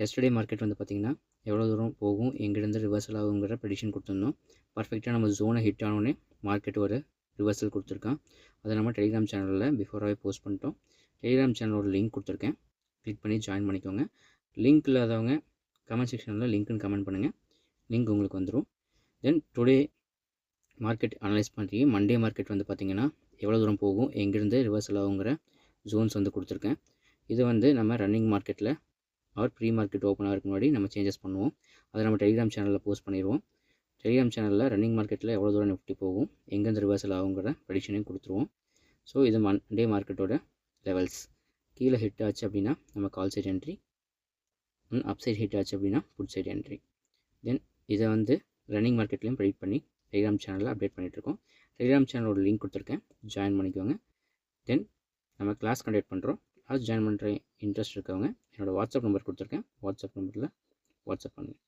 Yesterday market வந்து பார்த்திங்கன்னா எவ்வளோ தூரம் போகும், எங்கேருந்து ரிவர்சல் ஆகுங்கிற ப்ரெடிக்ஷன் கொடுத்துருந்தோம். பர்ஃபெக்டாக நம்ம ஜோனை ஹிட் ஆனோடனே மார்க்கெட் ஒரு ரிவர்சல் கொடுத்துருக்கான். அதை நம்ம டெலிகிராம் சேனலில் பிஃபோராகவே போஸ்ட் பண்ணிட்டோம். டெலிகிராம் சேனலோட லிங்க் கொடுத்துருக்கேன், கிளிக் பண்ணி ஜாயின் பண்ணிக்கோங்க. லிங்க் இல்லாதவங்க கமெண்ட் செக்ஷனில் லிங்க்னு கமெண்ட் பண்ணுங்கள், லிங்க் உங்களுக்கு வந்துடும். தென் டுடே மார்க்கெட் அனலைஸ் பண்ணி மண்டே மார்க்கெட் வந்து பார்த்திங்கன்னா எவ்வளோ தூரம் போகும், எங்கேருந்து ரிவர்சல் ஆகுங்கிற ஜோன்ஸ் வந்து கொடுத்துருக்கேன். இது வந்து நம்ம ரன்னிங் மார்க்கெட்டில் ஆர் ப்ரீ மார்க்கெட் ஓப்பன் ஆகிறதுக்கு முன்னாடி நம்ம சேஞ்சஸ் பண்ணுவோம். அதை நம்ம டெலிகிராம் சேனலில் போஸ்ட் பண்ணிடுவோம். டெலிகிராம் சேனலில் ரன்னிங் மார்க்கெட்டில் எவ்வளோ தூரம் நிஃப்டி போகும், எங்கேருந்து ரிவர்சல் ஆகுங்கிற ப்ரெடிக்ஷனையும் கொடுத்துருவோம். ஸோ இது மண்டே மார்க்கெட்டோட லெவல்ஸ். கீழே ஹிட் ஆச்சு அப்படின்னா நம்ம call side entry, up side hit ஆச்சு அப்படின்னா புட் சைட் என்ட்ரி. தென் இதை வந்து ரன்னிங் மார்க்கெட்லேயும் ப்ரெடிக்ட் பண்ணி டெலிகிராம் சேனலில் அப்டேட் பண்ணிகிட்ருக்கோம். டெலிகிராம் சேனலோட லிங்க் கொடுத்துருக்கேன், ஜாயின் பண்ணிக்கோங்க. தென் நம்ம கிளாஸ் கண்டக்ட் பண்ணுறோம், கிளாஸ் ஜாயின் பண்ணுற இன்ட்ரெஸ்ட் இருக்கவங்க என்னோடய வாட்ஸ்அப் நம்பர் கொடுத்துருக்கேன், வாட்ஸ்அப் நம்பரில் வாட்ஸ்அப் பண்ணுங்கள்.